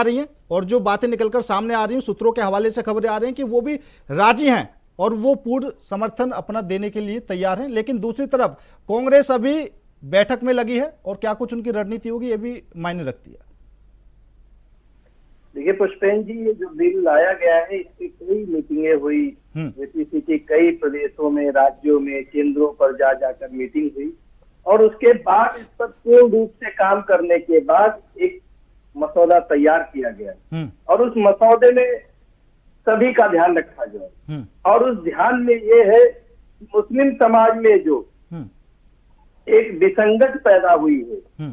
आ रही हैं और जो बातें निकलकर सामने आ रही हैं, सूत्रों के हवाले से खबरें आ रही हैं कि वो भी राजी हैं और वो पूर्ण समर्थन अपना देने के लिए तैयार हैं। लेकिन दूसरी तरफ कांग्रेस अभी बैठक में लगी है और क्या कुछ उनकी रणनीति होगी ये भी मायने रखती है। देखिए पुष्पेन जी, ये जो बिल लाया गया है इसकी कई मीटिंगें हुई, जेपीसी के कई प्रदेशों में, राज्यों में, केंद्रों पर जा जाकर मीटिंग हुई और उसके बाद इस पर पूर्ण रूप से काम करने के बाद एक मसौदा तैयार किया गया और उस मसौदे में सभी का ध्यान रखा गया और उस ध्यान में ये है मुस्लिम समाज में जो एक विसंगत पैदा हुई है,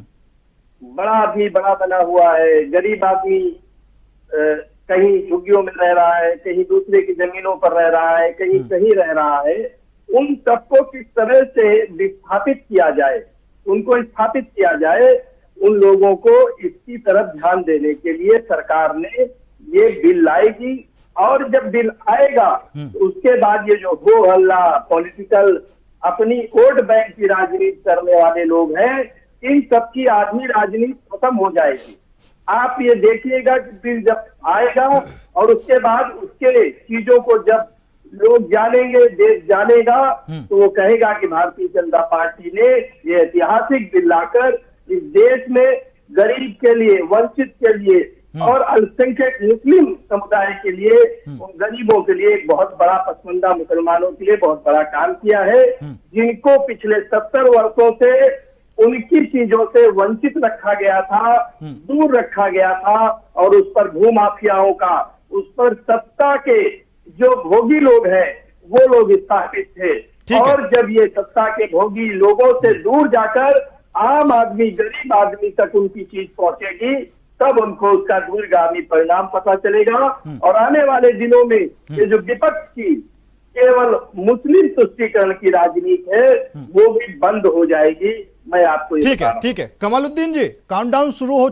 बड़ा आदमी बड़ा बना हुआ है, गरीब आदमी कहीं झुग्गियों में रह रहा है, कहीं दूसरे की जमीनों पर रह रहा है, कहीं कहीं रह रहा है, उन सबको किस तरह से विस्थापित किया जाए, उनको स्थापित किया जाए, उन लोगों को इसकी तरफ ध्यान देने के लिए सरकार ने ये बिल लाएगी और जब बिल आएगा तो उसके बाद ये जो हो हल्ला पॉलिटिकल अपनी वोट बैंक की राजनीति करने वाले लोग हैं, इन सबकी आदमी राजनीति खत्म हो जाएगी। आप ये देखिएगा कि बिल जब आएगा और उसके बाद उसके चीजों को जब लोग जानेंगे, देश जानेगा, तो वो कहेगा कि भारतीय जनता पार्टी ने ये ऐतिहासिक बिल लाकर इस देश में गरीब के लिए, वंचित के लिए और अल्पसंख्यक मुस्लिम समुदाय के लिए, उन गरीबों के लिए एक बहुत बड़ा, पसमानदा मुसलमानों के लिए बहुत बड़ा काम किया है, जिनको पिछले 70 वर्षों से उनकी चीजों से वंचित रखा गया था, दूर रखा गया था और उस पर भूमाफियाओं का, उस पर सत्ता के जो भोगी लोग हैं वो लोग स्थापित थे और जब ये सत्ता के भोगी लोगों से दूर जाकर आम आदमी, गरीब आदमी तक उनकी चीज पहुंचेगी, तब उनको उसका दूरगामी परिणाम पता चलेगा और आने वाले दिनों में ये जो विपक्ष की केवल मुस्लिम तुष्टीकरण की राजनीति है वो भी बंद हो जाएगी। मैं आपको ठीक है कमालुद्दीन जी, काउंटडाउन शुरू हो